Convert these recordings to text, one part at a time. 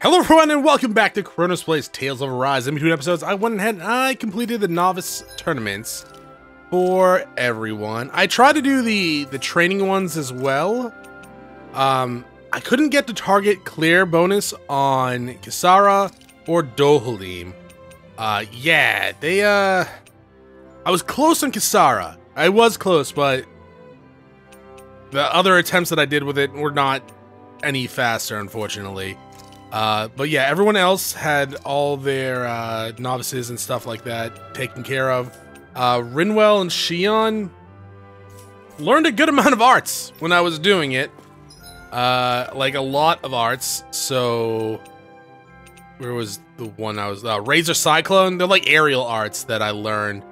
Hello everyone and welcome back to Chronos Plays Tales of Arise. In between episodes, I went ahead and I completed the novice tournaments for everyone. I tried to do the training ones as well. I couldn't get the target clear bonus on Kisara or Dohalim. I was close on Kisara. I was close, but the other attempts that I did with it were not any faster, unfortunately. But yeah, everyone else had all their novices and stuff like that taken care of. Rinwell and Shionne learned a good amount of arts when I was doing it. Like a lot of arts. So where was the one I was? Razor Cyclone. They're like aerial arts that I learned.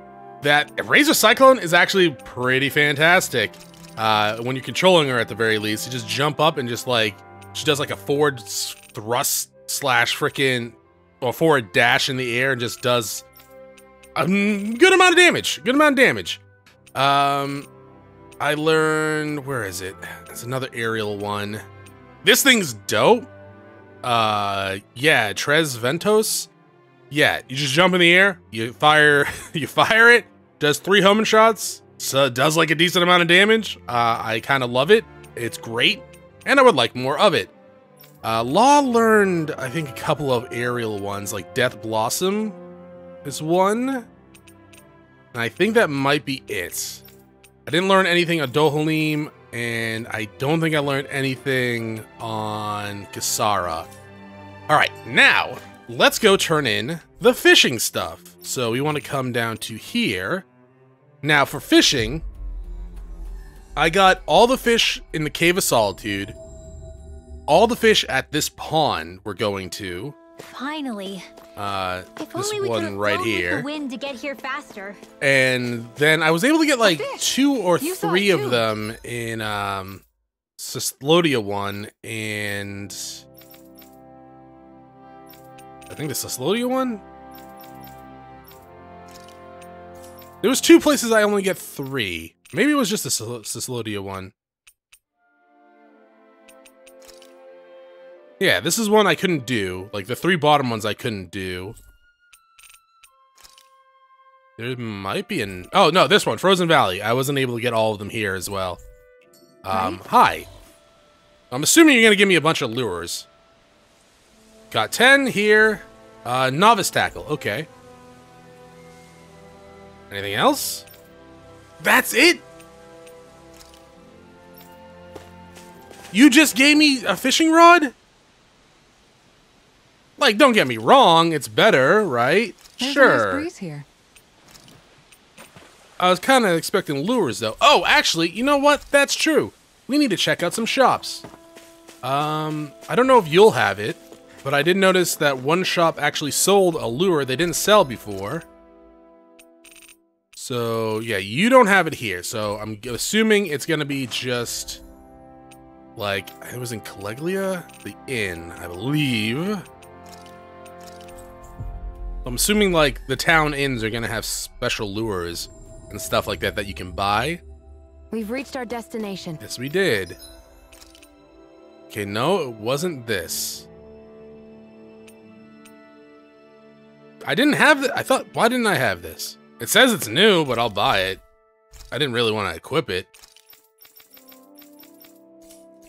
That Razor Cyclone is actually pretty fantastic. When you're controlling her at the very least, you just jump up and just like, she does like a forward thrust slash frickin' or forward dash in the air and just does a good amount of damage. I learned, where is it? There's another aerial one. This thing's dope. Yeah, Tres Ventos. Yeah, you just jump in the air, you fire, it, does 3 homing shots, so it does like a decent amount of damage. I kind of love it. It's great, and I would like more of it. Law learned, I think, a couple of aerial ones, like Death Blossom is one. And I think that might be it. I didn't learn anything on Dohalim, and I don't think I learned anything on Kisara. Alright, now, let's go turn in the fishing stuff. So we want to come down to here. Now, for fishing, I got all the fish in the Cave of Solitude. All the fish at this pond we're going to. Finally. This one right here. The wind to get here faster. And then I was able to get like 2 or 3 of them in Sislodia one, and I think the Sislodia one. There was 2 places I only get 3. Maybe it was just the Sislodia one. Yeah, this is one I couldn't do. Like, the 3 bottom ones I couldn't do. There might be an... Oh, no, this one, Frozen Valley. I wasn't able to get all of them here as well. Hi. I'm assuming you're going to give me a bunch of lures. Got 10 here. Novice Tackle, okay. Anything else? That's it? You just gave me a fishing rod? Like, don't get me wrong, it's better, right? There's sure. A nice breeze here. I was kind of expecting lures, though. Oh, actually, you know what? That's true. We need to check out some shops. I don't know if you'll have it, but I did notice that one shop actually sold a lure they didn't sell before. So, yeah, you don't have it here. So, I'm assuming it's going to be just, like, it was in Caleglia? The inn, I believe. I'm assuming, like, the town inns are gonna have special lures and stuff like that that you can buy. We've reached our destination. Yes, we did. Okay, no, it wasn't this. I didn't have it. I thought, why didn't I have this? It says it's new, but I'll buy it. I didn't really want to equip it.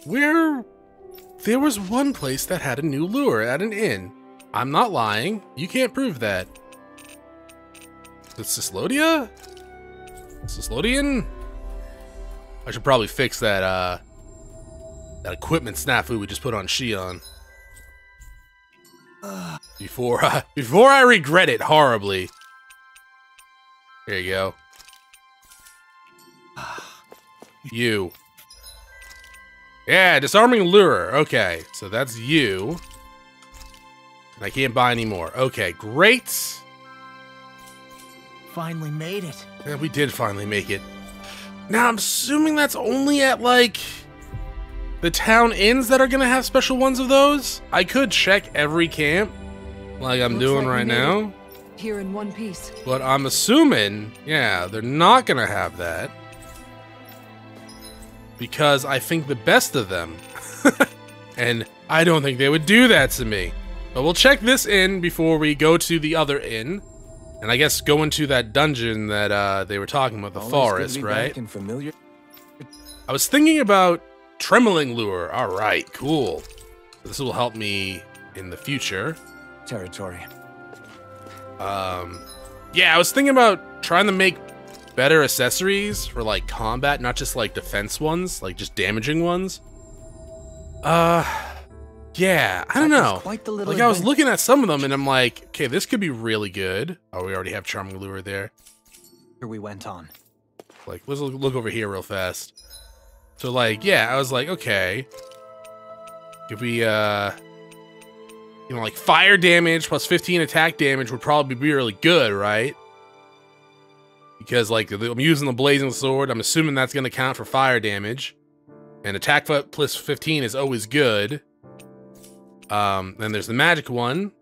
There was one place that had a new lure at an inn. I'm not lying. You can't prove that. The Sislodia? Sislodian? I should probably fix that, that equipment snafu we just put on Shionne. Before I regret it horribly. Here you go. You. Yeah, disarming lure. Okay, so that's you. I can't buy any more. Okay, great. Finally made it. Yeah, we did finally make it. Now, I'm assuming that's only at, like, the town inns that are gonna have special ones of those? I could check every camp, like I'm doing right now. Here in one piece. But I'm assuming, yeah, they're not gonna have that. Because I think the best of them. And I don't think they would do that to me. But we'll check this inn before we go to the other inn. And I guess go into that dungeon that they were talking about, the forest, right? I was thinking about trembling lure. All right, cool. This will help me in the future. Territory. Yeah, I was thinking about trying to make better accessories for like combat, not just like defense ones, like just damaging ones. Yeah, I don't know. Like I was looking at some of them and I'm like, okay, this could be really good. Oh, we already have charming lure there. Here we went on. Like, let's look over here real fast. So like, yeah, I was like, okay. If we, you know, like fire damage plus 15 attack damage would probably be really good, right? Because like, I'm using the blazing sword. I'm assuming that's going to count for fire damage. And attack plus 15 is always good. Then there's the magic one.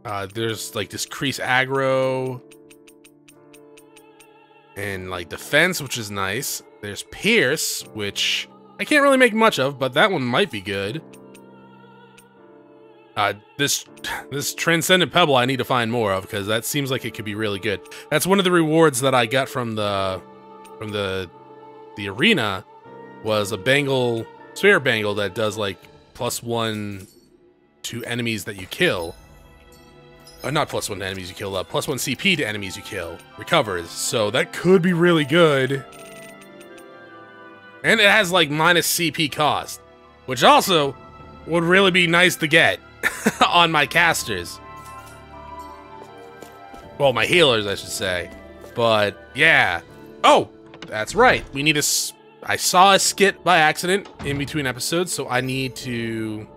There's like decrease aggro. And like defense, which is nice. There's pierce, which I can't really make much of, but that one might be good. This transcendent pebble I need to find more of because that seems like it could be really good. That's one of the rewards that I got from the arena was a sphere bangle that does like +1 to enemies that you kill. Not +1 to enemies you kill, +1 CP to enemies you kill. Recovers. So that could be really good. And it has like minus CP cost, which also would really be nice to get on my casters. Well, my healers, I should say. But yeah. Oh, that's right. We need I saw a skit by accident in between episodes, so I need to.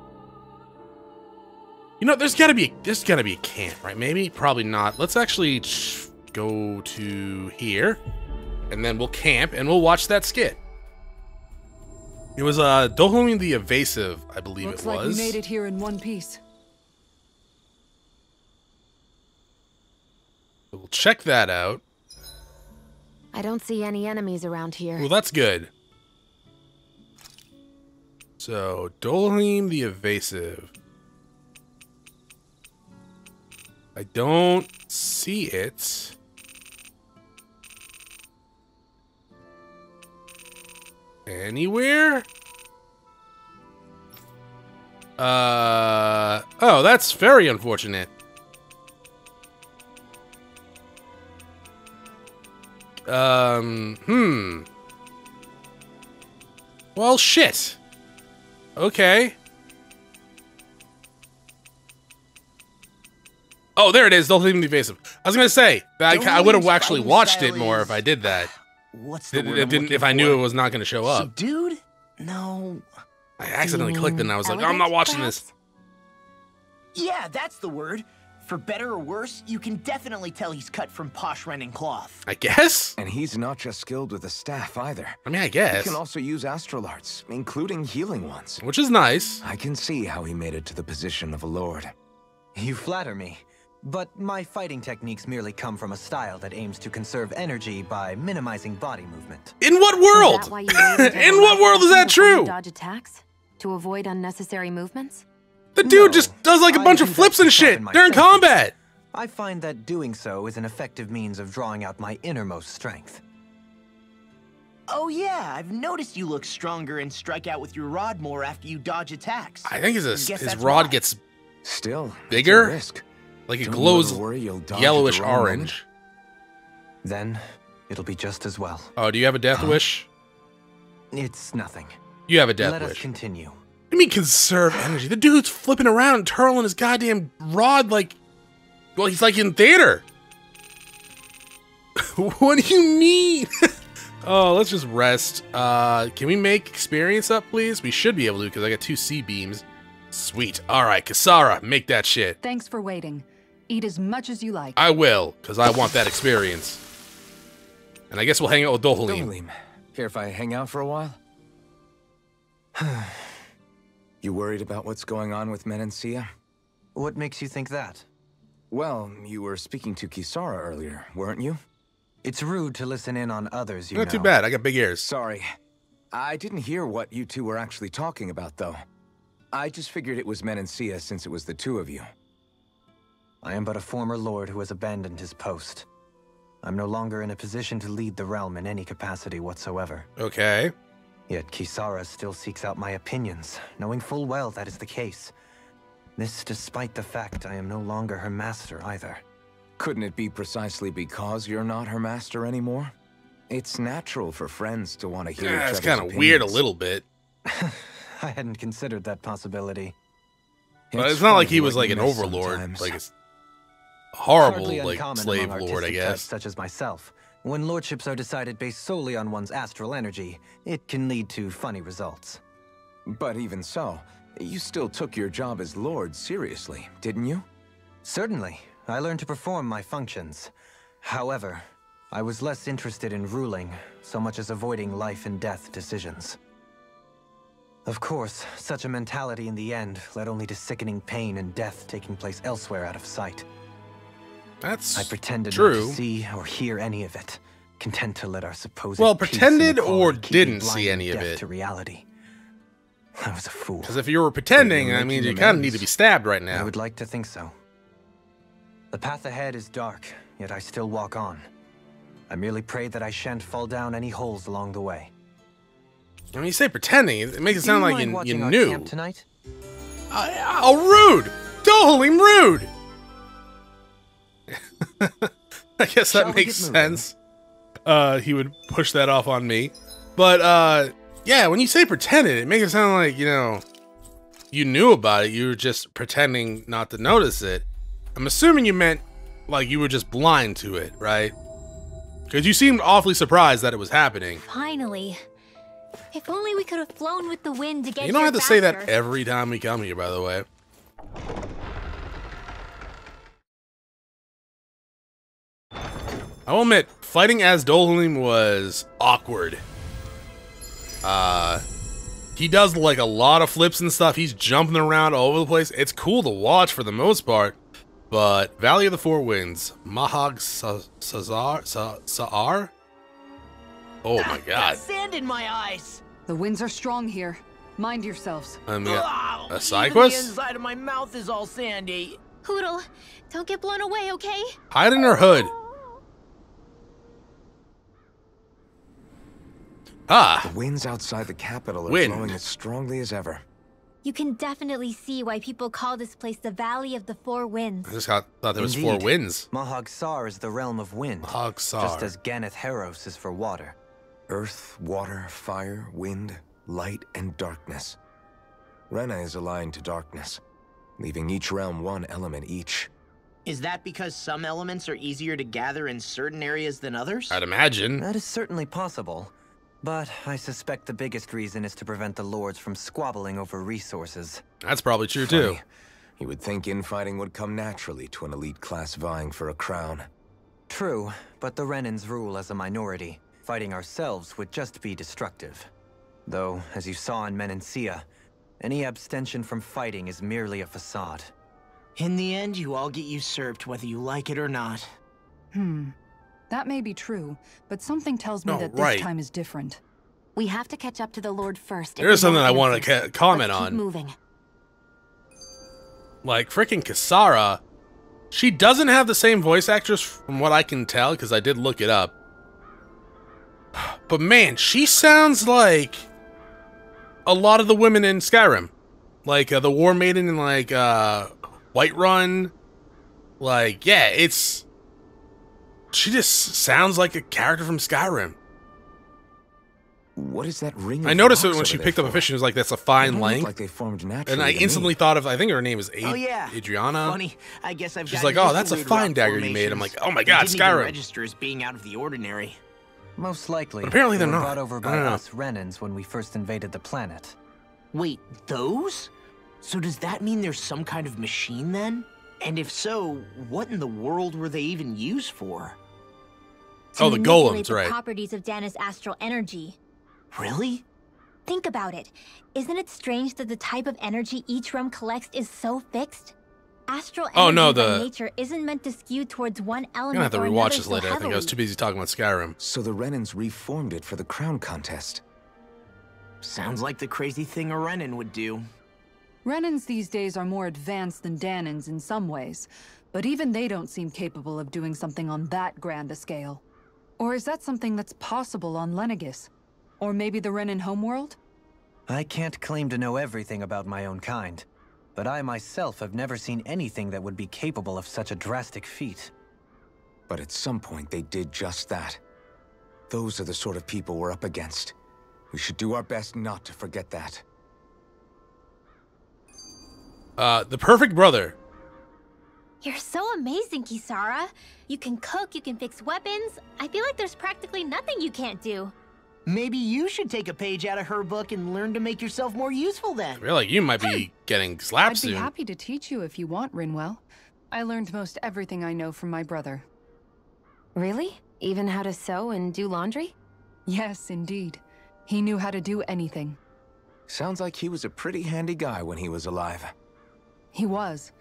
You know, there's gotta be a camp, right? Maybe, probably not. Let's actually go to here, and then we'll camp and we'll watch that skit. It was Dohalim the Evasive, I believe it was. Looks like we made it here in one piece. So we'll check that out. I don't see any enemies around here. Well, that's good. So, Dohalim the Evasive. I don't see it. Anywhere? Oh, that's very unfortunate. Well, shit. Okay. Oh, there it is. Dohalim the Evasive. I was gonna say I would have actually watched it more if I did that. What's the word If I knew it was not gonna show up. Subdued? No. I accidentally clicked it and I was like, oh, I'm not watching this. Yeah, that's the word. For better or worse, you can definitely tell he's cut from posh rending cloth. I guess? And he's not just skilled with a staff either. I mean, I guess. He can also use astral arts, including healing ones. Which is nice. I can see how he made it to the position of a lord. You flatter me, but my fighting techniques merely come from a style that aims to conserve energy by minimizing body movement. In what world? Is that why you waited until In the what last world is second that before you true? Dodge attacks to avoid unnecessary movements? The dude No, just does like a I bunch of do that flips to and shit sharpen my during senses. combat. I find that doing so is an effective means of drawing out my innermost strength. Oh yeah, I've noticed you look stronger and strike out with your rod more after you dodge attacks. I think Guess his that's rod why. gets Still, it's a bigger? risk. like it Don't glows ever worry you'll dodge at yellowish the wrong orange. Then, it'll be just as well. Oh, do you have a death wish? It's nothing. You have a death Let us wish. continue. I mean, conserve energy. The dude's flipping around and twirling his goddamn rod like, well, he's like in theater. What do you mean? Oh, let's just rest. Can we make experience up, please? We should be able to because I got 2 C beams. Sweet. All right, Kasara, make that shit. Thanks for waiting. Eat as much as you like. I will, because I want that experience. And I guess we'll hang out with Dohalim. Dohalim, care if I hang out for a while? You worried about what's going on with Menancia? What makes you think that? Well, you were speaking to Kisara earlier, weren't you? It's rude to listen in on others, you Not know. too bad. I got big ears. Sorry. I didn't hear what you two were actually talking about, though. I just figured it was Menancia since it was the two of you. I am but a former lord who has abandoned his post. I'm no longer in a position to lead the realm in any capacity whatsoever. Okay. Yet Kisara still seeks out my opinions, knowing full well that is the case. This despite the fact I am no longer her master either. Couldn't it be precisely because you're not her master anymore? It's natural for friends to want to hear each other's It's kind of opinions. weird a little bit. I hadn't considered that possibility. But it's not like he funny was what like you an miss overlord, sometimes. like a horrible Hardly like uncommon slave among lord, I artistic types guess. such as myself. When lordships are decided based solely on one's astral energy, it can lead to funny results. But even so, you still took your job as lord seriously, didn't you? Certainly, I learned to perform my functions. However, I was less interested in ruling, so much as avoiding life and death decisions. Of course, such a mentality in the end led only to sickening pain and death taking place elsewhere out of sight. That's I pretended true. not to see or hear any of it, content to let our supposed Well, peace pretended and or equality keep me didn't see blind any in of death it. to reality. I was a fool. Because if you were pretending, But you're I mean, making you kind of amends. need to be stabbed right I now. would like to think so. The path ahead is dark, yet I still walk on. I merely pray that I shan't fall down any holes along the way. When you say pretending, it makes it sound like you watching our knew. camp tonight? Oh, rude! Dohalim rude! I guess Shall that we makes get moving? sense. He would push that off on me. But, yeah, when you say pretended, it makes it sound like, you know, you knew about it. You were just pretending not to notice it. I'm assuming you meant, like, you were just blind to it, right? Because you seemed awfully surprised that it was happening. Finally. If only we could have flown with the wind to get You don't here have to say that faster. every time we come here, by the way. I will admit, fighting as Dohalim was awkward. He does like a lot of flips and stuff. He's jumping around all over the place. It's cool to watch for the most part. But Valley of the Four Winds, Mahag Sa'ar? Oh my god. Sand in my eyes. The winds are strong here. Mind yourselves. And we got Ow, a side even quest? The inside of my mouth is all sandy. Hoodle, don't get blown away, okay? Hide in her hood. Ah, The winds outside the capital are Wind. blowing as strongly as ever. You can definitely see why people call this place the Valley of the Four Winds. I just thought there was four Indeed. winds. Mahag Sar is the realm of wind, Mahag just Sar. as Ganeth Heros is for water. Earth, water, fire, wind, light, and darkness. Rena is aligned to darkness, leaving each realm one element each. Is that because some elements are easier to gather in certain areas than others? I'd imagine. That is certainly possible, but I suspect the biggest reason is to prevent the lords from squabbling over resources. That's probably true too. Funny. You would think infighting would come naturally to an elite class vying for a crown. True, but the Renans rule as a minority. Fighting ourselves would just be destructive. Though, as you saw in Menancia, any abstention from fighting is merely a facade. In the end, you all get usurped whether you like it or not. That may be true, but something tells me Oh, that right. this time is different. We have to catch up to the Lord first. if There's we something I want want to answers. comment Let's keep on. moving. Like, freaking Kisara, she doesn't have the same voice actress from what I can tell, because I did look it up. But man, she sounds like a lot of the women in Skyrim. Like, the War Maiden in, like, Whiterun. Like, yeah, it's... She just sounds like a character from Skyrim. What is that ring? I of noticed it rocks when over she there picked up a for? fish and was like, that's a They fine don't look length. like they formed naturally. And I to instantly me. thought of, I think her name is Oh yeah. Adriana. Funny. I guess I've She's gotten like, oh, used to that's a weird fine rock dagger you made. I'm formations. like, oh my They god, didn't even Skyrim. register as being out of the ordinary. Most likely, But apparently they they're were not. brought over I by don't know. us Renans when we first invaded the planet. Wait, those? So does that mean there's some kind of machine then? And if so, what in the world were they even used for? To Oh, the manipulate golems, the right. properties of Dahna's astral energy. Really? Think about it. Isn't it strange that the type of energy each realm collects is so fixed? Astral energy Oh, no, by the- nature isn't meant to skew towards one I'm element gonna have to or rewatch another this so later. I think I was heavily. too busy talking about Skyrim. So the Renans reformed it for the crown contest. Sounds like a plan. Apparently they're not. I don't know. Apparently they're not. Sounds like the crazy thing a Renan would do. I don't know. Sounds like the crazy thing a Renan would do. Apparently they're not. I don't know. Sounds like the crazy thing a Renan would do. Renans these days are more advanced than Dahnans in some ways, but even they don't seem capable of doing something on that grand a scale. Or is that something that's possible on Lenegis? Or maybe the Renan homeworld? I can't claim to know everything about my own kind, but I myself have never seen anything that would be capable of such a drastic feat. But at some point, they did just that. Those are the sort of people we're up against. We should do our best not to forget that. The perfect brother. You're so amazing, Kisara. You can cook, you can fix weapons. I feel like there's practically nothing you can't do. Maybe you should take a page out of her book and learn to make yourself more useful then. I feel like you might be getting slapped I'd be soon. happy to teach you if you want, Rinwell. I learned most everything I know from my brother. Really? Even how to sew and do laundry? Yes, indeed. He knew how to do anything. Sounds like he was a pretty handy guy when he was alive. He was.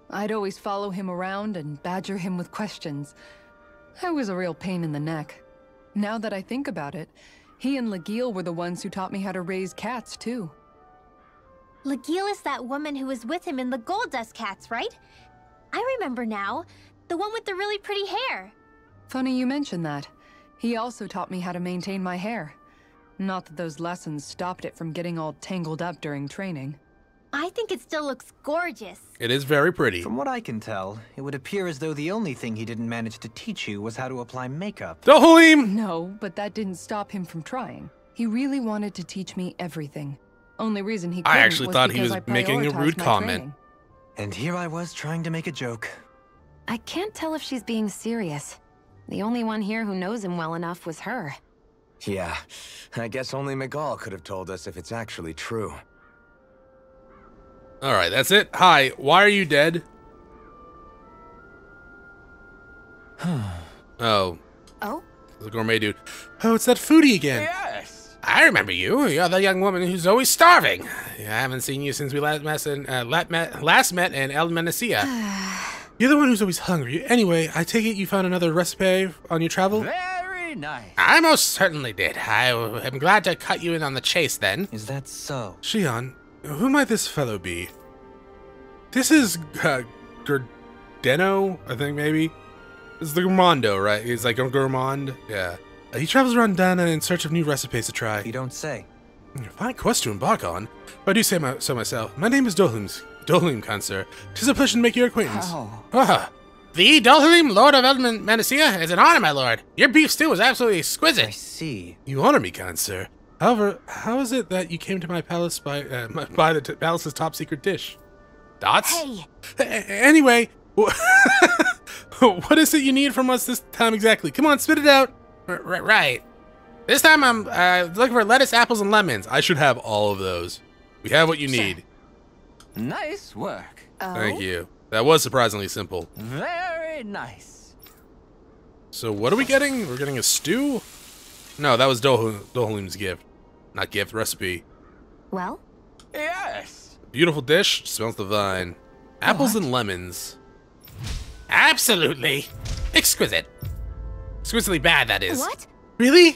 I'd always follow him around and badger him with questions. I was a real pain in the neck. Now that I think about it, he and Legil were the ones who taught me how to raise cats, too. Legil is that woman who was with him in the Gold Dust Cats, right? I remember now. The one with the really pretty hair. Funny you mention that. He also taught me how to maintain my hair. Not that those lessons stopped it from getting all tangled up during training. I think it still looks gorgeous. It is very pretty. From what I can tell, it would appear as though the only thing he didn't manage to teach you was how to apply makeup. Dohalim! No, but that didn't stop him from trying. He really wanted to teach me everything. Only reason he couldn't I actually was thought he because was I making a prioritized rude my comment. training. And here I was trying to make a joke. I can't tell if she's being serious. The only one here who knows him well enough was her. Yeah, I guess only Miguel could have told us if it's actually true. Alright, that's it. Hi, why are you dead? Oh. Oh? The gourmet dude. Oh, it's that foodie again. Yes! I remember you. You're the young woman who's always starving. I haven't seen you since we last met in El Menecia. You're the one who's always hungry. Anyway, I take it you found another recipe on your travel? Very nice. I most certainly did. I am glad to cut you in on the chase then. Is that so? Shionne, who might this fellow be? This is Gurdeno, I think maybe. It's the gourmando, right? He's like a gourmand. Yeah. He travels around Dahna in search of new recipes to try. You don't say. Fine quest to embark on. If I do say so myself. My name is Dohalim, kind sir. 'Tis a pleasure to make your acquaintance. Oh. Ah, the Dohalim, Lord of Alphen and Shionne, is an honor, my lord. Your beef stew was absolutely exquisite. I see. You honor me, kind sir. However, how is it that you came to my palace by the palace's top secret dish? Dots? Hey! Anyway, what is it you need from us this time exactly? Come on, spit it out. Right. This time I'm looking for lettuce, apples, and lemons. I should have all of those. We have what you need. Nice work. Oh? Thank you. That was surprisingly simple. Very nice. So what are we getting? We're getting a stew? No, that was Dohalim's gift. Not gift, recipe. Well? Yes. Beautiful dish, smells divine. Apples and lemons. Absolutely exquisite. Exquisitely bad, that is. What? Really?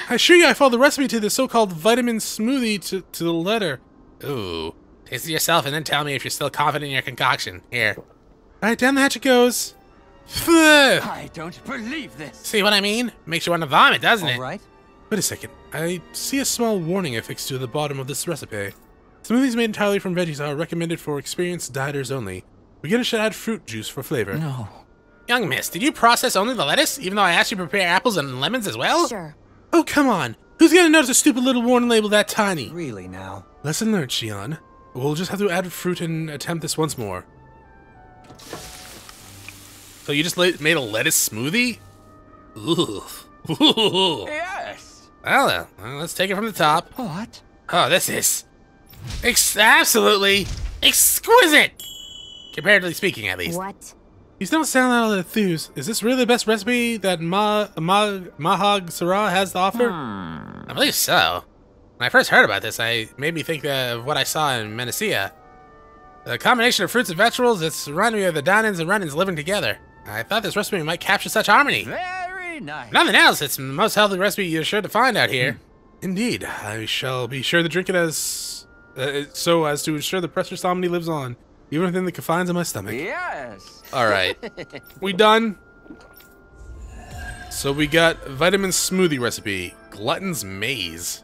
I assure you I followed the recipe to the so-called vitamin smoothie to the letter. Ooh. Taste it yourself and then tell me if you're still confident in your concoction. Here. Alright, down the hatch it goes. Phew. I don't believe this. See what I mean? Makes you want to vomit, doesn't it? All right. Wait a second. I see a small warning affixed to the bottom of this recipe. Smoothies made entirely from veggies are recommended for experienced dieters only. Beginners should add fruit juice for flavor. No. Young miss, did you process only the lettuce, even though I asked you to prepare apples and lemons as well? Sure. Oh, come on. Who's gonna notice a stupid little warning label that tiny? Really now. Lesson learned, Shionne. We'll just have to add fruit and attempt this once more. So you just made a lettuce smoothie? Ooh. Ooh. Yes. Well, let's take it from the top. What? Oh, this is absolutely exquisite! Comparatively speaking, at least. What? You don't sound all that enthused. Is this really the best recipe that Mahag Sarah has to offer? I believe so. When I first heard about this, it made me think of what I saw in Menecia. The combination of fruits and vegetables, it's reminded me of the Dahnans and Renans living together. I thought this recipe might capture such harmony. Very nice. Nothing else, it's the most healthy recipe you're sure to find out here. Indeed, I shall be sure to drink it as so as to ensure the precious omni lives on, even within the confines of my stomach. Yes. All right, we done. So we got vitamin smoothie recipe, glutton's maze.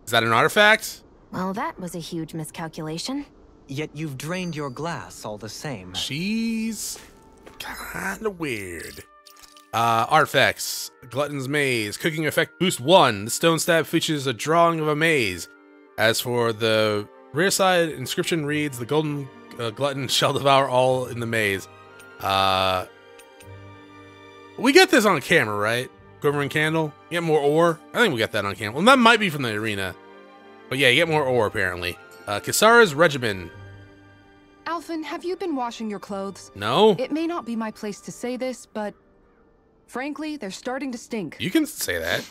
Is that an artifact? Well, that was a huge miscalculation. Yet you've drained your glass all the same. She's kind of weird. Artifacts. Glutton's Maze. Cooking effect boost 1. The stone stab features a drawing of a maze. As for the rear side, inscription reads, the golden glutton shall devour all in the maze. We get this on camera, right? Quivering candle. You get more ore. I think we got that on camera. Well, that might be from the arena. But yeah, you get more ore, apparently. Kisara's regimen. Alphen, have you been washing your clothes? No. It may not be my place to say this, but frankly, they're starting to stink. You can say that.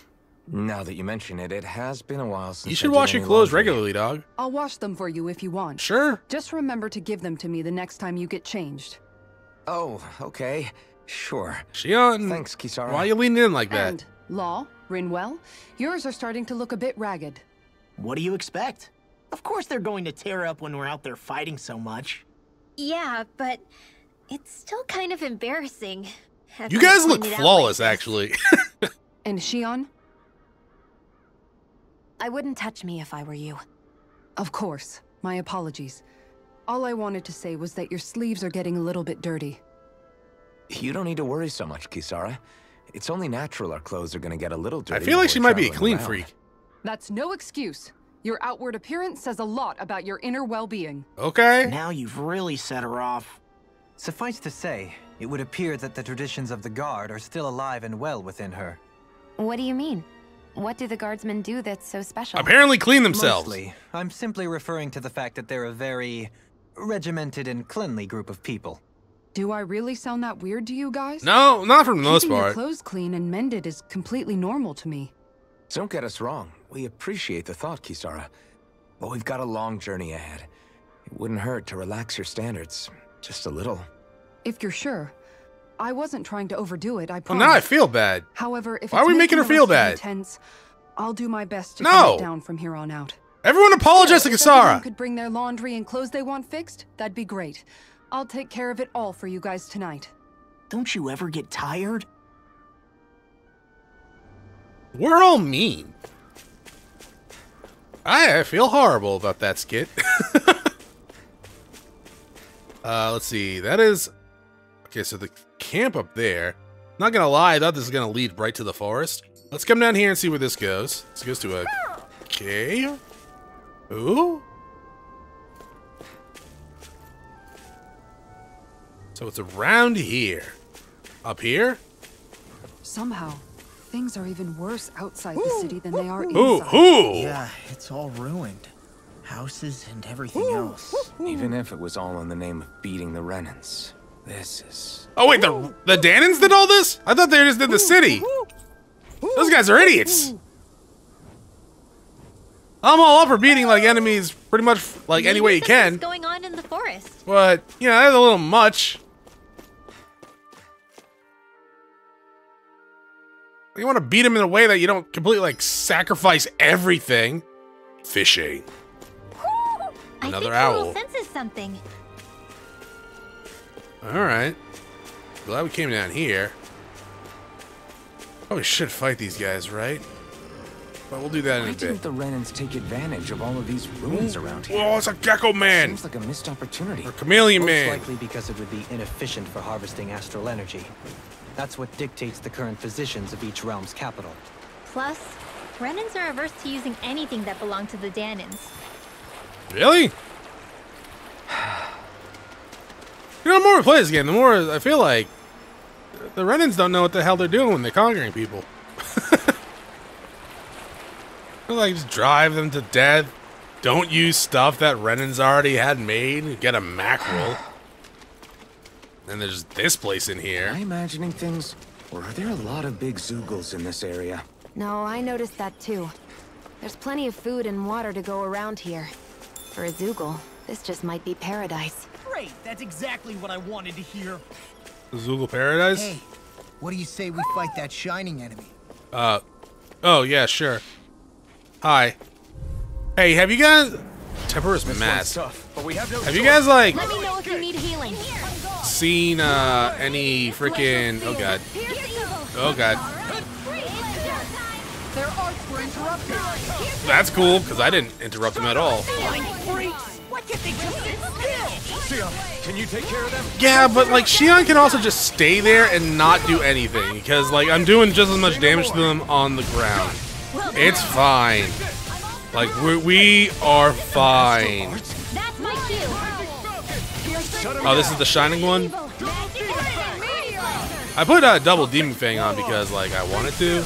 Now that you mention it, it has been a while since You should I did wash your any clothes laundry. regularly, dog. I'll wash them for you if you want. Sure. Just remember to give them to me the next time you get changed. Oh, okay. Sure. Shionne, Thanks, Kisara. why are you leaning in like that? And, Law, Rinwell, yours are starting to look a bit ragged. What do you expect? Of course they're going to tear up when we're out there fighting so much. Yeah, but it's still kind of embarrassing. You guys look flawless, actually. And Shionne? I wouldn't touch me if I were you. Of course. My apologies. All I wanted to say was that your sleeves are getting a little bit dirty. You don't need to worry so much, Kisara. It's only natural our clothes are gonna get a little dirty. I feel like when she we're might be a traveling clean around. freak. That's no excuse. Your outward appearance says a lot about your inner well-being. Okay. Now you've really set her off. Suffice to say, it would appear that the traditions of the Guard are still alive and well within her. What do you mean? What do the guardsmen do that's so special? Apparently clean themselves. Mostly. I'm simply referring to the fact that they're a very regimented and cleanly group of people. Do I really sound that weird to you guys? No, not for the most Keeping your part. clothes clean and mended is completely normal to me. Don't get us wrong. We appreciate the thought, Kisara. But we've got a long journey ahead. It wouldn't hurt to relax your standards. Just a little. If you're sure. I wasn't trying to overdo it, I Well, promise. now I feel bad. However, if Why are we making her the feel rest of bad? you tense, I'll do my best to No. calm it down from here on out. Everyone apologize to If everyone Kisara. could bring their laundry and clothes they want fixed, that'd be great. I'll take care of it all for you guys tonight. Don't you ever get tired? We're all mean. I feel horrible about that skit. Let's see. That is... Okay, so the camp up there. Not gonna lie, I thought this was gonna lead right to the forest. Let's come down here and see where this goes. This goes to a cave. Ooh. So it's around here. Up here? Somehow, things are even worse outside the city than they are inside. Ooh. Yeah, it's all ruined. Houses and everything else. Even if it was all in the name of beating the Renans. This is... Oh wait, the Dahnans did all this? I thought they just did the city. Those guys are idiots. I'm all up for beating like enemies pretty much like any way you can. What's going on in the forest? But, you know, that's a little much. You want to beat them in a way that you don't completely like sacrifice everything. Fishing. Another owl. I think senses something. Alright. Glad we came down here. Probably should fight these guys, right? But we'll do that in Why a bit. didn't the Renans take advantage of all of these ruins around here? Oh, it's a gecko man! Seems like a missed opportunity. Or chameleon Most man. likely because it would be inefficient for harvesting astral energy. That's what dictates the current positions of each realm's capital. Plus, Renans are averse to using anything that belonged to the Dahnans. Really? You know, the more we play this game, the more I feel like the Renans don't know what the hell they're doing when they're conquering people. They're like, just drive them to death. Don't use stuff that Renans already had made. Get a mackerel. And there's this place in Am I here. imagining things? Or are there a lot of big Zoogles in this area? No, I noticed that too. There's plenty of food and water to go around here. For a Zoogle, this just might be paradise. Great, that's exactly what I wanted to hear. Zoogle Paradise? Hey, what do you say we fight that shining enemy? Oh yeah, sure. Hi. Hey, have you guys... Temper is mass. Have you guys, like... Let me know if you need healing. Seen, any freaking... Oh, God. Oh, God. Their arts were interrupted. That's cool, because I didn't interrupt them at all. Can you take care of them? Yeah, but, like, Shionne can also just stay there and not do anything, because, like, I'm doing just as much damage to them on the ground. It's fine. Like, we are fine. That's my cue. Oh, this is the shining one? I put a double Demon Fang on because, like, I wanted to.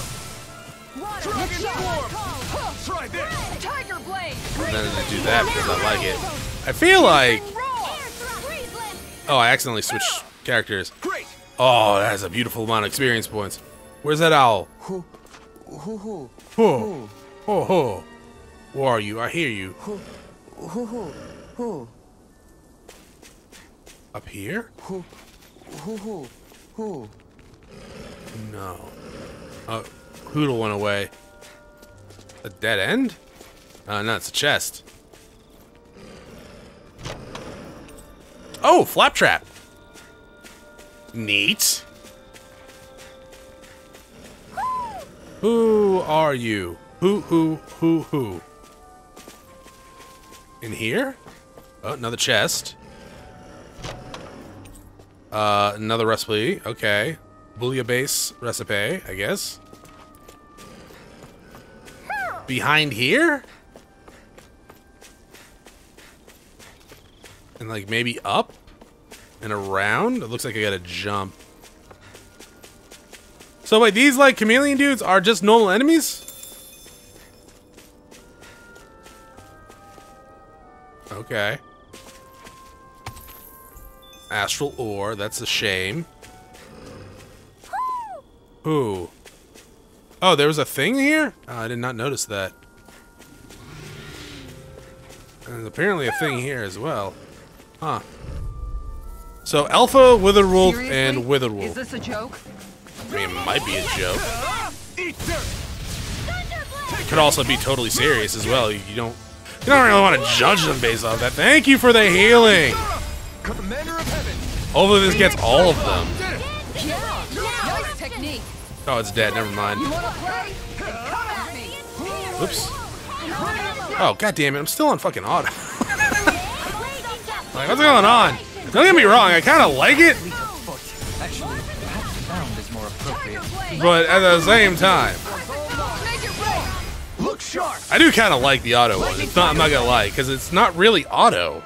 And then to do that because I like it. I feel like... Oh, I accidentally switched characters. Oh, that has a beautiful amount of experience points. Where's that owl? Ho, ho, ho. Where are you? I hear you. Up here? No. Hoodle went away. A dead end? No, it's a chest. Oh, flap trap. Neat. Who are you? Who? In here? Oh, another chest. Another recipe. Okay. Bouillabaisse recipe, I guess. Behind here? And like maybe up and around? It looks like I gotta jump. So wait, these like chameleon dudes are just normal enemies? Okay. Astral ore, that's a shame. Who? Oh, there was a thing here? Oh, I did not notice that. And there's apparently a thing here as well. Huh. So Alpha, Witherwolf, and Witherwolf. Is this a joke? I mean, it might be a joke. It could also be totally serious as well. You don't really want to judge them based off that. Thank you for the healing. Hopefully this gets all of them. Nice technique. Oh, it's dead. Never mind. Oops. Oh, god damn it. I'm still on fucking auto. Like, what's going on? Don't get me wrong. I kind of like it. But at the same time, I do kind of like the auto one. It's not, I'm not gonna lie, because it's not really auto.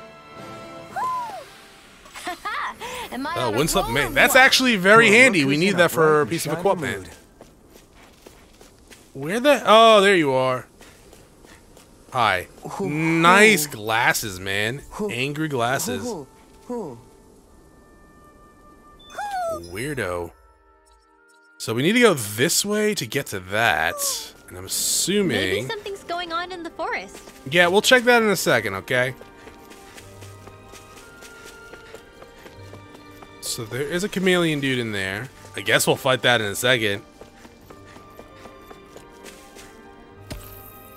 Oh, windswept main. That's actually very handy. We need that for a piece of equipment. Where the... Oh, there you are. Hi. Nice glasses, man. Angry glasses. Weirdo. So we need to go this way to get to that. And I'm assuming... Maybe something's going on in the forest. Yeah, we'll check that in a second, okay? So there is a chameleon dude in there. I guess we'll fight that in a second.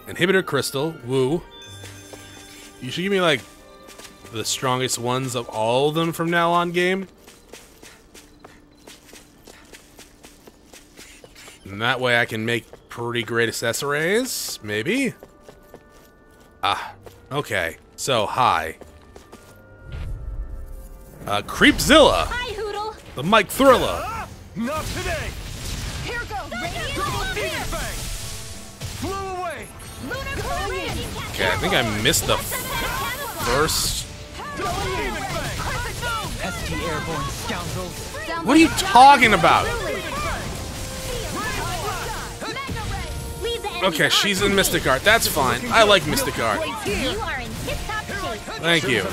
Inhibitor crystal. Woo. You should give me, like, the strongest ones of all of them from now on, game. And that way I can make pretty great accessories. Maybe? Ah. Okay. So, hi. Creepzilla. Hi, Hoodle. The Mike Thriller. Not today. Here goes. Flew away. Okay, I think I missed the first. Airborne scoundrels. What are you talking about? Okay, she's in Mystic Art. That's fine. I like Mystic Art. You are in tip-top shape. Thank you.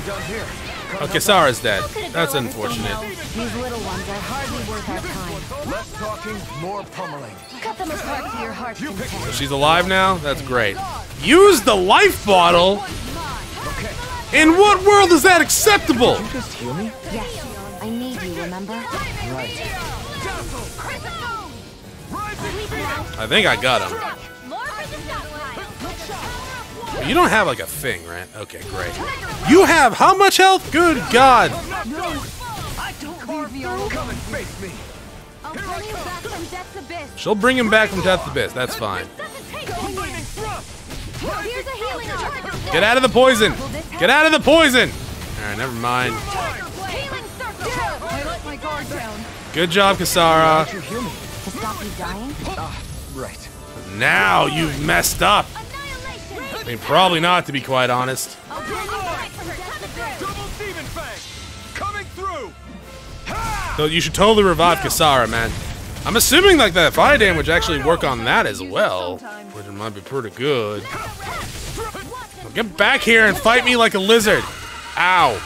Okay, Sara's dead. That's unfortunate. These little ones are hardly worth our time. Less talking, more pummeling. Cut them apart to your heart's content. So she's alive now? That's great. Use the life bottle? In what world is that acceptable? Did you just heal me? Yes, I need you, remember? Right. I think I got him. You don't have like a thing, right? Okay, great. You have how much health? Good God! I'll bring you back from Death's Abyss. She'll bring him back from Death's Abyss. That's fine. Here's a healing arc. Get out of the poison! Get out of the poison! Alright, never mind. Healing circle. I let my guard down. Good job, Kisara. To stop you dying? Right. Now you've messed up. I mean, probably not, to be quite honest. So you should totally revive Kisara, man. I'm assuming like that fire damage actually work on that as well, which might be pretty good. Get back here and fight me like a lizard. Ow.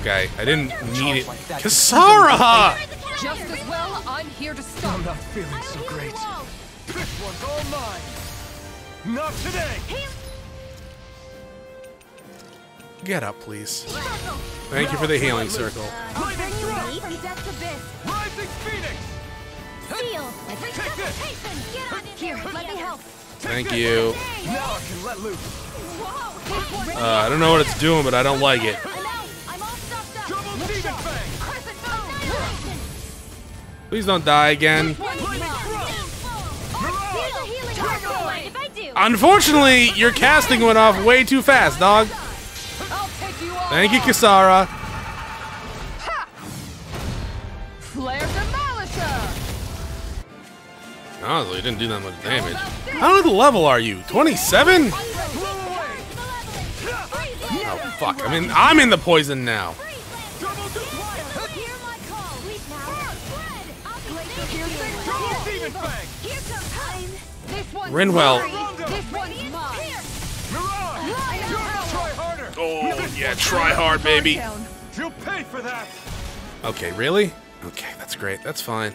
Okay, I didn't need it. Kisara! Just as well, I'm here to stop. I'm not feeling so great. This one's all mine. Not today. Get up, please. Thank you for the healing circle. I'll bring you back from Death's Abyss. Rising Phoenix. Here, let me help. Thank you. Now I can let loose. I don't know what it's doing, but I don't like it. I'm out. I'm all stuffed up. Double Demon Fang. Please don't die again. Unfortunately, your casting went off way too fast, dog. I'll take you all. Thank you, Kisara. Flare Demolisher. Honestly, it didn't do that much damage. How the level are you? 27? Oh, fuck. I mean, I'm in the poison now. Rinwell. Oh, yeah, try hard, baby. You'll pay for that. Okay, really? Okay, that's great. That's fine.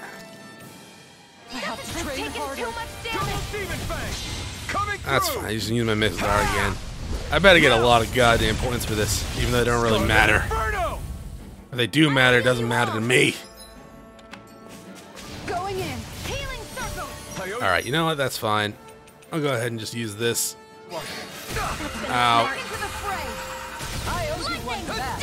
I have to train harder. Double Demon Fang. Coming through. That's fine. I just use my Missile Dart again. I better get a lot of goddamn points for this, even though they don't really matter. Inferno. If they do matter, it doesn't matter to me. Going in. Healing circle. Alright, you know what? That's fine. I'll go ahead and just use this. Ow. Into the fray. I owe you one back.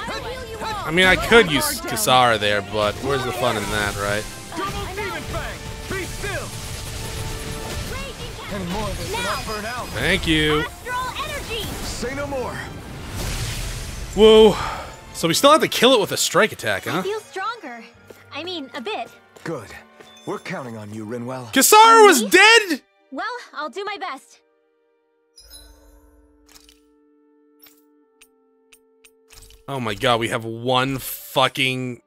I'll heal you all. I mean, I could use Kisara there, but where's the fun in that, right? Double Demon Fang. Be still. Any more of this enough for an hour. Thank you. Astral energy. Say no more. Whoa. So we still have to kill it with a strike attack, I huh? feel stronger. I mean, a bit. Good. We're counting on you, Rinwell. Kisara was dead? Well, I'll do my best. Oh my god, we have one fucking...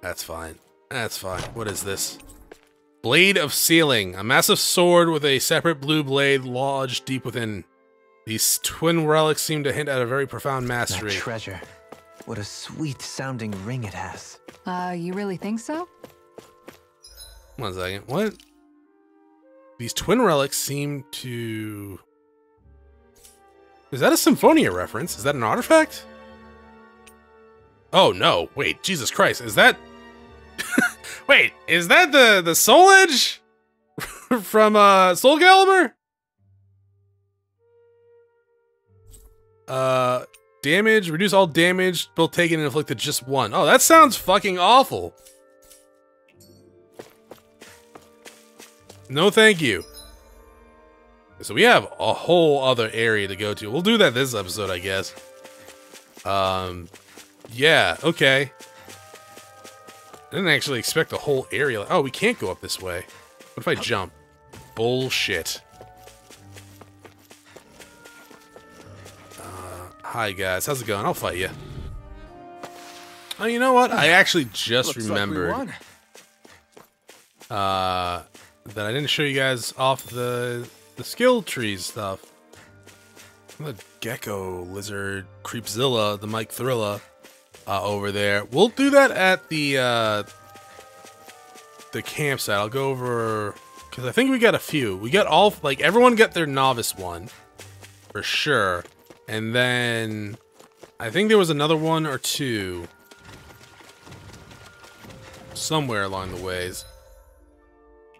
That's fine. That's fine. What is this? Blade of Sealing. A massive sword with a separate blue blade lodged deep within. These twin relics seem to hint at a very profound mastery. That treasure. What a sweet-sounding ring it has. You really think so? 1 second. What? These twin relics seem to... Is that a Symphonia reference? Is that an artifact? Oh no, wait, Jesus Christ, is that... Wait, is that the Soul Edge? From Soul Calibur? Damage, reduce all damage, both taken and inflicted just one. Oh, that sounds fucking awful. No thank you. So we have a whole other area to go to. We'll do that this episode, I guess. Yeah, okay. I didn't actually expect the whole area. Oh, we can't go up this way. What if I jump? Bullshit. Hi guys, how's it going? I'll fight you. Oh, you know what? I actually just remembered that I didn't show you guys off the skill trees stuff. The gecko, lizard, creepzilla, the Mike Thrilla over there. We'll do that at the campsite. I'll go over because I think we got a few. We got all like everyone got their novice one for sure, and then I think there was another one or two somewhere along the ways.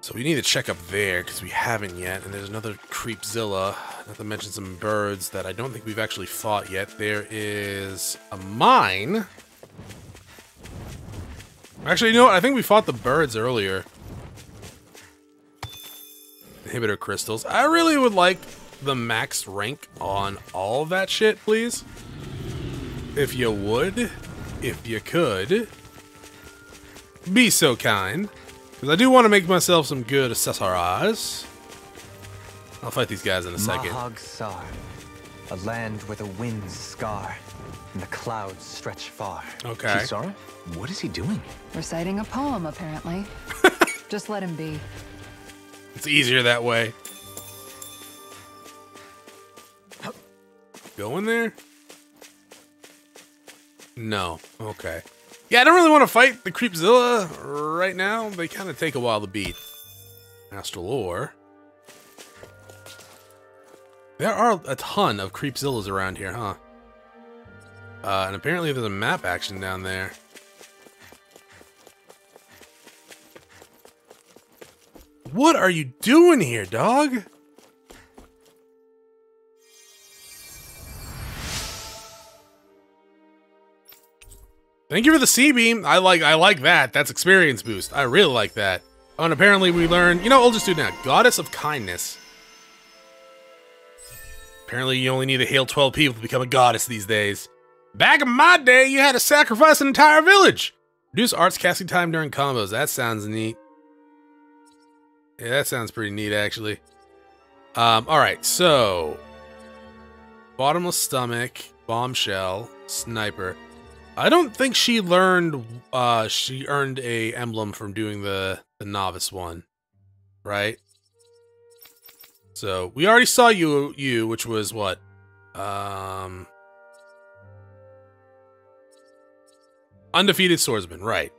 So we need to check up there, because we haven't yet. And there's another Creepzilla, not to mention some birds that I don't think we've actually fought yet. There is a mine. Actually, you know what? I think we fought the birds earlier. Inhibitor crystals. I really would like the max rank on all of that shit, please. If you would. If you could. Be so kind. Because I do want to make myself some good accessories. I'll fight these guys in a second. Mahag Sar, a land where the winds scar and the clouds stretch far. Okay. Kisara? What is he doing? Reciting a poem, apparently. Just let him be. It's easier that way. Go in there? No. Okay. Yeah, I don't really want to fight the Creepzilla right now. They kind of take a while to beat. Astral Ore. There are a ton of Creepzillas around here, huh? And apparently there's a map action down there. What are you doing here, dog? Thank you for the C-beam. I like that. That's experience boost. I really like that. Oh, and apparently we learned, you know, I'll just do now. Goddess of Kindness. Apparently you only need to heal 12 people to become a goddess these days. Back in my day, you had to sacrifice an entire village. Reduce arts casting time during combos. That sounds neat. Yeah, that sounds pretty neat, actually. Alright, so... Bottomless Stomach, Bombshell, Sniper. I don't think she learned, she earned a emblem from doing the novice one. Right? So, we already saw you, which was what? Undefeated Swordsman, right.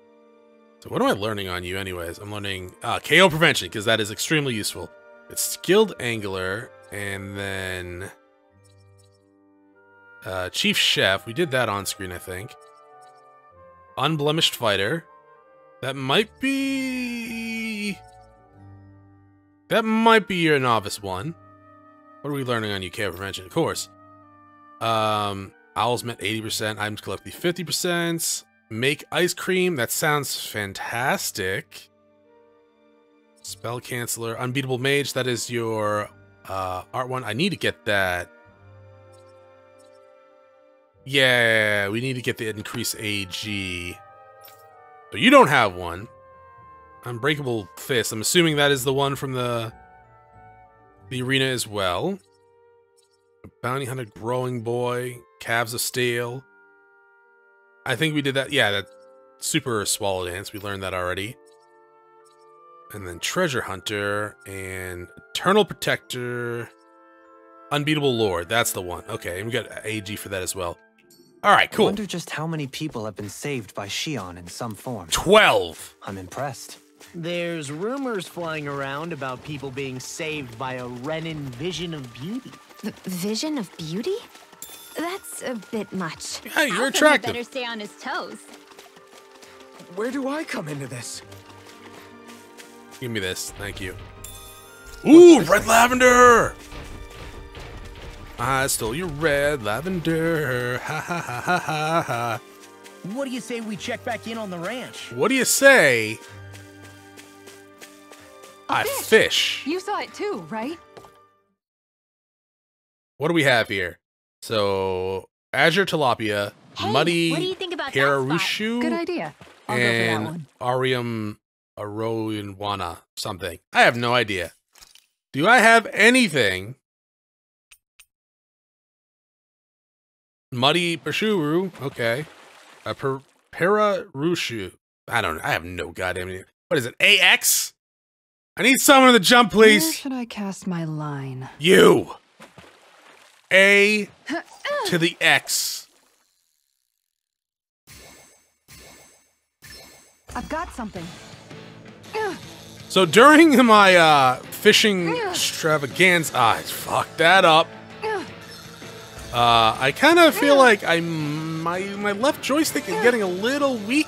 So what am I learning on you anyways? I'm learning KO Prevention, because that is extremely useful. It's Skilled Angler, and then Chief Chef. We did that on screen, I think. Unblemished Fighter. That might be... That might be your novice one. What are we learning on you, KO Prevention? Of course. Owls met 80%. Items collected 50%. Make ice cream. That sounds fantastic. Spell Canceller. Unbeatable Mage. That is your art one. I need to get that. Yeah, we need to get the increased AG. So you don't have one. Unbreakable Fist. I'm assuming that is the one from the arena as well. Bounty Hunter Growing Boy. Calves of Steel. I think we did that. Yeah, that Super Swallow Dance. We learned that already. And then Treasure Hunter and Eternal Protector. Unbeatable Lord. That's the one. Okay, and we got AG for that as well. All right, cool. I wonder just how many people have been saved by Shionne in some form. 12. I'm impressed. There's rumors flying around about people being saved by a Renin Vision of Beauty. Vision of beauty? That's a bit much. Hey, you're Alphen attractive. had better stay on his toes. Where do I come into this? Give me this. Thank you. Ooh, red lavender! I stole your red lavender. Ha ha ha ha ha ha. What do you say we check back in on the ranch? What do you say? I fish. You saw it too, right? What do we have here? So, Azure Tilapia, Hey, Muddy what do you think about that spot? Hararushu, Good idea. I'll go for that and one. Arium Arowanwana something. I have no idea. Do I have anything? Muddy Pashuru, okay. Pararushu. I don't know. I have no goddamn idea. What is it? AX? I need someone to jump, Where please. should I cast my line? You. A to the X. I've got something. So during my fishing extravaganza, I fucked that up. I kind of feel like my left joystick is getting a little weak.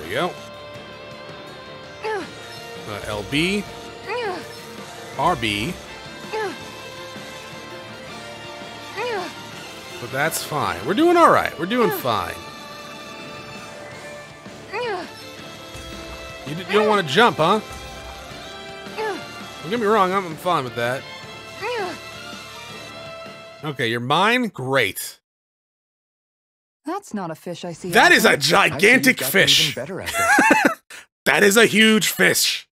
we go. LB. RB. But that's fine. We're doing all right. We're doing fine. You don't want to jump, huh? Don't get me wrong. I'm fine with that. Okay, you're mine? Great. That's not a fish I see. That is a I gigantic see you've gotten fish. even better at this. That is a huge fish.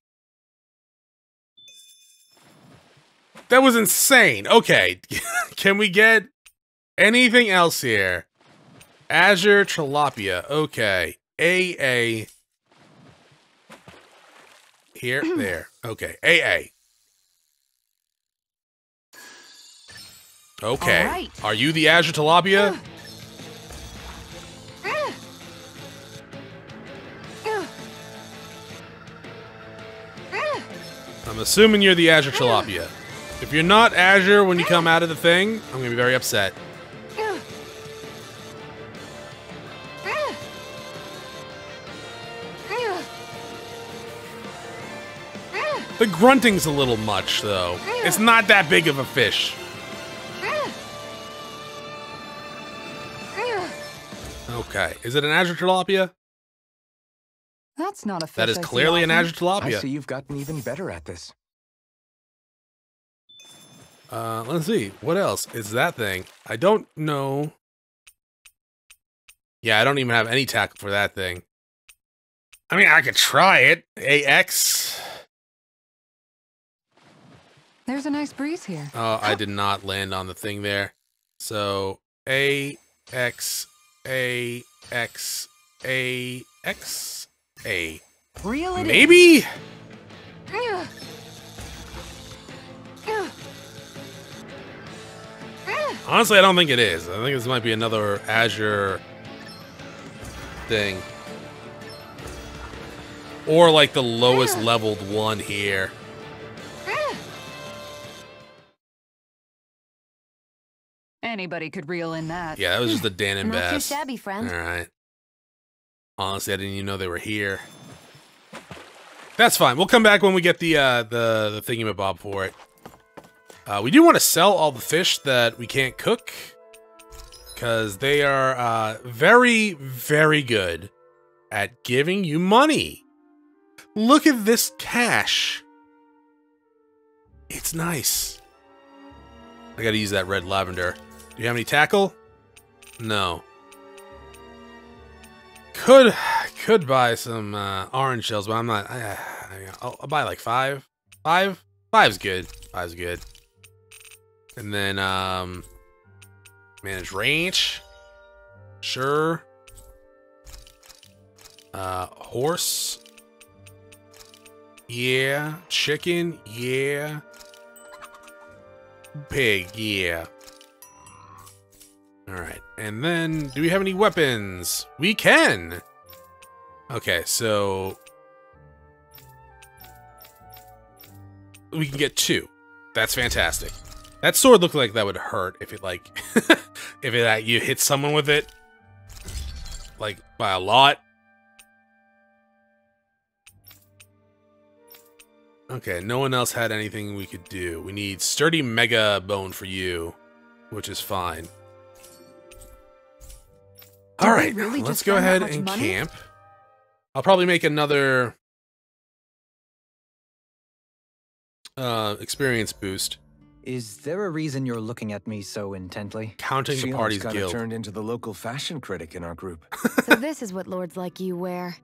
That was insane. Okay. Can we get anything else here? Azure Tilapia. Okay. AA. Here, there. Okay. AA. Okay. All right. Are you the Azure Tilapia? I'm assuming you're the Azure Tilapia. If you're not Azure when you come out of the thing, I'm gonna be very upset. The grunting's a little much, though. It's not that big of a fish. Okay, is it an Azure Tilapia? That's not a fish. That is I see clearly an often. Azure Tilapia. I see you've gotten even better at this. Let's see. What else is that thing? I don't know. Yeah, I don't even have any tackle for that thing. I mean, I could try it. AX. There's a nice breeze here. Oh, I did not land on the thing there. So, AX, AX, AX, A. Reel it Maybe? Honestly, I don't think it is. I think this might be another Azure thing. Or like the lowest leveled one here. Anybody could reel in that. Yeah, that was just a Dan and Not too Bass. shabby, friend. Alright. Honestly, I didn't even know they were here. That's fine. We'll come back when we get the thingamabob for it. We do want to sell all the fish that we can't cook. Because they are very, very good at giving you money. Look at this cash. It's nice. I gotta use that red lavender. Do you have any tackle? No. Could buy some orange shells, but I'm not. I'll buy like 5. 5? 5's good. 5's good. And then manage range. Sure. Horse. Yeah. Chicken. Yeah. Pig. Yeah. Alright, and then, do we have any weapons? We can! Okay, so... we can get 2. That's fantastic. That sword looked like that would hurt if it, like... if it, you hit someone with it. Like, by a lot. Okay, no one else had anything we could do. We need sturdy mega bone for you, which is fine. All right, really let's just go spend that ahead much and money? camp. I'll probably make another experience boost. Is there a reason you're looking at me so intently? Counting the party's got guild. turned into the local fashion critic in our group. So this is what lords like you wear.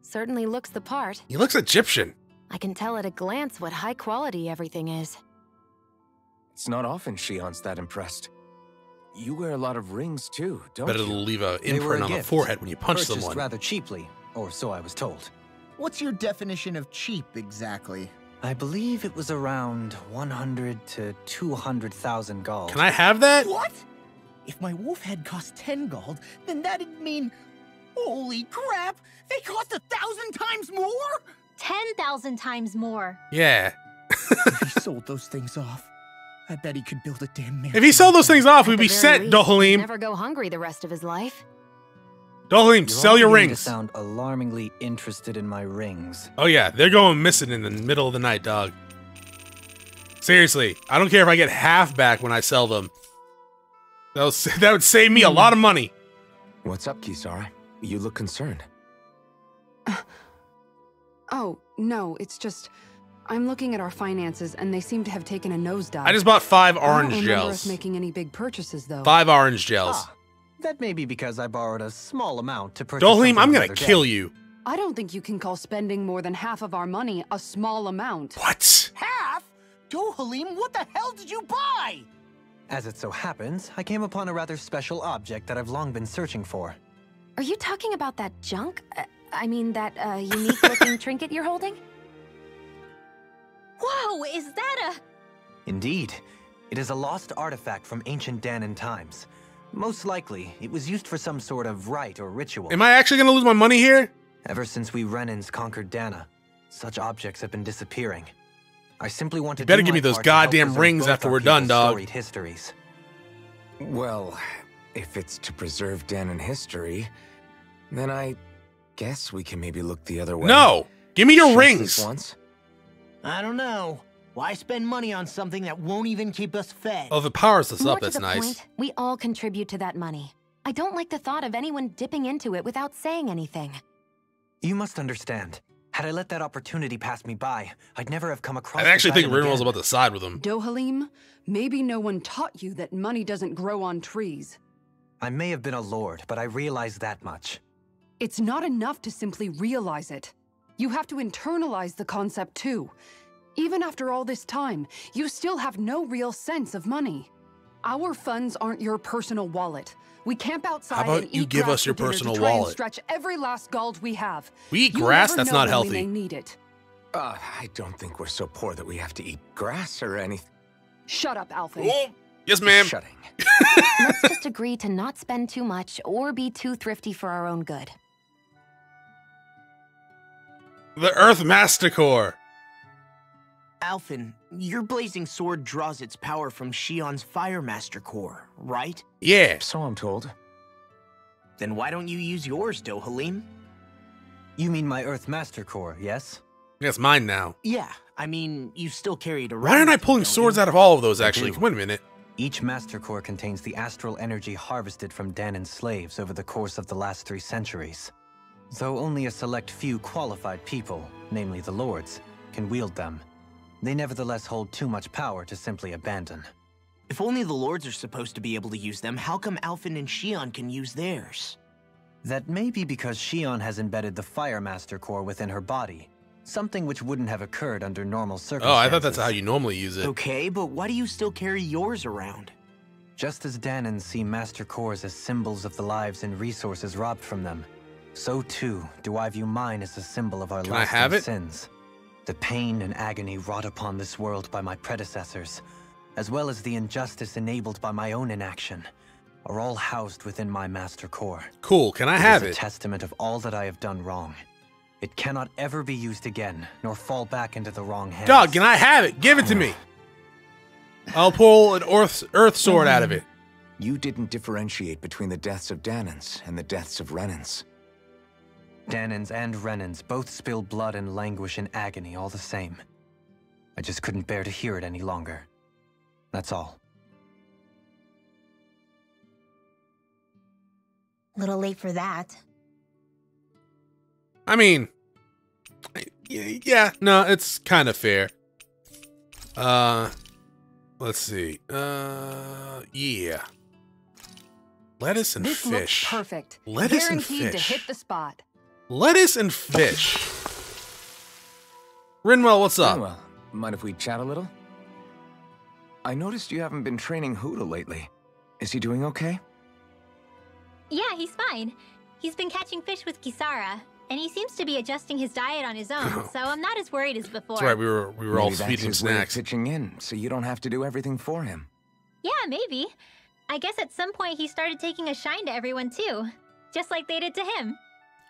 Certainly looks the part. He looks Egyptian. I can tell at a glance what high quality everything is. It's not often Shionne's that impressed. You wear a lot of rings too, don't Bet you? it'll leave an They were imprint a on the gift, forehead when you punch purchased someone. rather cheaply, or so I was told. What's your definition of cheap, exactly? I believe it was around 100 to 200,000 gold. Can I have that? What? If my wolf head cost 10 gold, then that'd mean... Holy crap! They cost 1,000 times more?! 10,000 times more. Yeah. If he sold those things off, I bet he could build a damn mansion. If he sold those things off, we'd At be the very set, least, he'd Dohalim. never go hungry the rest of his life. Dohalim, sell your beginning rings. To sound alarmingly interested in my rings. Oh yeah, they're going missing in the middle of the night, dog. Seriously, I don't care if I get half back when I sell them. That would save me a lot of money. What's up, Kisara? You look concerned. Oh, no, it's just... I'm looking at our finances, and they seem to have taken a nosedive. I just bought 5 orange I don't remember gels. us making any big purchases, though. 5 orange gels. Ah, that may be because I borrowed a small amount to purchase. Dohalim, I'm the gonna other kill day. you. I don't think you can call spending more than half of our money a small amount. What? Half? Dohalim, what the hell did you buy? As it so happens, I came upon a rather special object that I've long been searching for. Are you talking about that junk? I mean, that unique-looking trinket you're holding? Whoa, is that a... Indeed. It is a lost artifact from ancient Dahnan times. Most likely, it was used for some sort of rite or ritual. Am I actually gonna lose my money here? Ever since we Renans conquered Dahna, such objects have been disappearing. I simply want to better do give me my those part to help goddamn preserve rings both after our we're done, people's dog. storied histories. Well, if it's to preserve Dahnan history, then I guess we can maybe look the other way. No! Give me your Just rings! this once. I don't know. Why spend money on something that won't even keep us fed? Oh, if it powers us More up, to that's the nice. point, we all contribute to that money. I don't like the thought of anyone dipping into it without saying anything. You must understand. Had I let that opportunity pass me by, I'd never have come across I actually this think item Rinwell's again. about to side with him. Dohalim, maybe no one taught you that money doesn't grow on trees. I may have been a lord, but I realize that much. It's not enough to simply realize it. You have to internalize the concept too. Even after all this time, you still have no real sense of money. Our funds aren't your personal wallet. We camp outside How about and you eat give grass us your for dinner personal to try and wallet? stretch every last gold we have. We eat You'll grass? never That's know not when healthy. We may need it. I don't think we're so poor that we have to eat grass or anything. Shut up, Alphen. Oh, yes, ma'am. Shutting. Let's just agree to not spend too much or be too thrifty for our own good. The Earth Master Core. Alphen, your blazing sword draws its power from Shionne's Fire Master Core, right? Yeah. So I'm told. Then why don't you use yours, Dohalim? You mean my Earth Master Core, yes? It's mine now. Yeah, I mean, you still carry it around. Why aren't I with you, pulling don't swords you? out of all of those, I actually? do. Wait a minute. Each Master Core contains the astral energy harvested from Dahnan's slaves over the course of the last 3 centuries. Though only a select few qualified people, namely the lords, can wield them, they nevertheless hold too much power to simply abandon. If only the lords are supposed to be able to use them, how come Alphen and Shionne can use theirs? That may be because Shionne has embedded the Fire Master Core within her body, something which wouldn't have occurred under normal Oh, circumstances. I thought that's how you normally use it. Okay, but why do you still carry yours around? Just as Dahnans see Master Cores as symbols of the lives and resources robbed from them, so too do I view mine as a symbol of our Can I have lasting it? sins. The pain and agony wrought upon this world by my predecessors, as well as the injustice enabled by my own inaction, are all housed within my Master Core. Cool. Can I have It is it? a testament of all that I have done wrong. It cannot ever be used again, nor fall back into the wrong hands. Dog, can I have it? Give it to me. I'll pull an earth sword out of it. You didn't differentiate between the deaths of Dahnans and the deaths of Renans. Dahnans and Renans both spill blood and languish in agony all the same. I just couldn't bear to hear it any longer. That's all. Little late for that. I mean, yeah, no, it's kind of fair. Let's see. Yeah. Lettuce and This fish. looks perfect. Lettuce and Guaranteed fish. to hit the spot. Lettuce and fish. Rinwell, what's up? Well, mind if we chat a little? I noticed you haven't been training Huda lately. Is he doing okay? Yeah, he's fine. He's been catching fish with Kisara, and he seems to be adjusting his diet on his own, so I'm not as worried as before. That's right, we were all Maybe that's feeding him his way of snacks. pitching in, so you don't have to do everything for him. Yeah, maybe. I guess at some point he started taking a shine to everyone too, just like they did to him.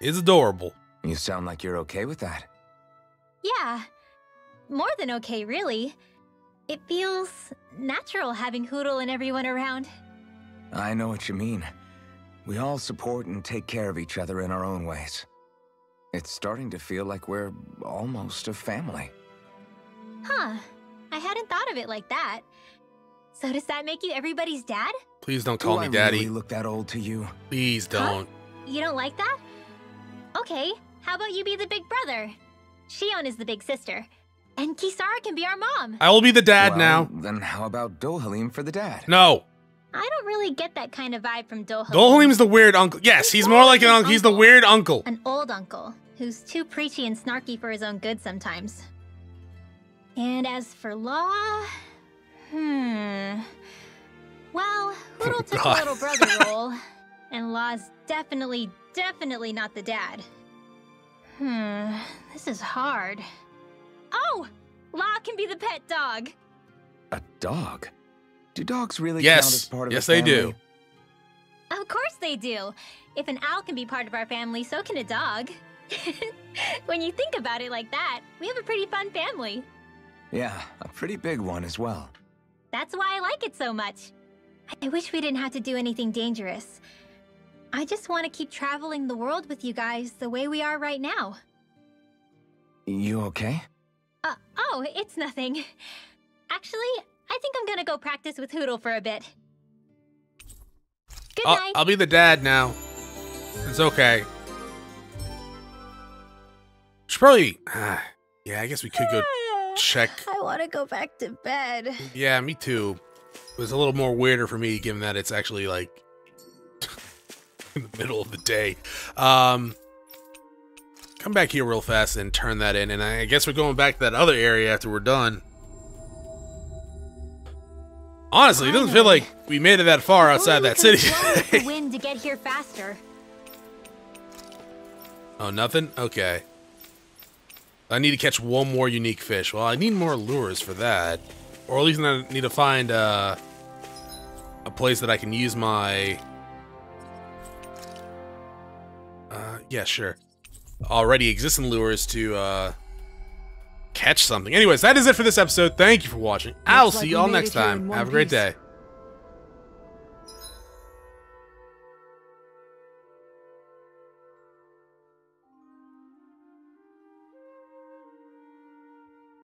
It's adorable. You sound like you're okay with that. Yeah, more than okay, really. It feels natural having Hoodle and everyone around. I know what you mean. We all support and take care of each other in our own ways. It's starting to feel like we're almost a family. Huh. I hadn't thought of it like that. So does that make you everybody's dad? Please don't call me daddy. Do I really look that old to you? Please don't. Huh? You don't like that? Okay, how about you be the big brother? Shionne is the big sister. And Kisara can be our mom. I will be the dad now. Then how about Dohalim for the dad? No. I don't really get that kind of vibe from Dohalim. Dohalim's the weird uncle. Yes, he's more like an uncle. He's the weird uncle. An old uncle who's too preachy and snarky for his own good sometimes. And as for Law... Well, Hootle took the little brother role, and Law's definitely not the dad. This is hard. Oh! Law can be the pet dog. A dog? Do dogs really count as part of yes, the family? Yes, they do. Of course they do. If an owl can be part of our family, so can a dog. When you think about it like that, we have a pretty fun family. Yeah, a pretty big one as well. That's why I like it so much. I wish we didn't have to do anything dangerous. I just want to keep traveling the world with you guys the way we are right now. You okay? Oh, it's nothing. Actually, I think I'm gonna go practice with Hootle for a bit. Good night. I'll be the dad now. It's okay. Should probably... yeah, I guess we could go check. I want to go back to bed. Yeah, me too. It was a little more weirder for me, given that it's actually, like, in the middle of the day. Come back here real fast and turn that in, and I guess we're going back to that other area after we're done. Honestly, it doesn't feel like we made it that far outside that city today. The wind to get here faster. Oh, nothing? Okay. I need to catch one more unique fish. Well, I need more lures for that. Or at least I need to find a place that I can use my... yeah, sure. Already existing lures to catch something. Anyways, that is it for this episode. Thank you for watching. I'll see you all next time. Have a great day.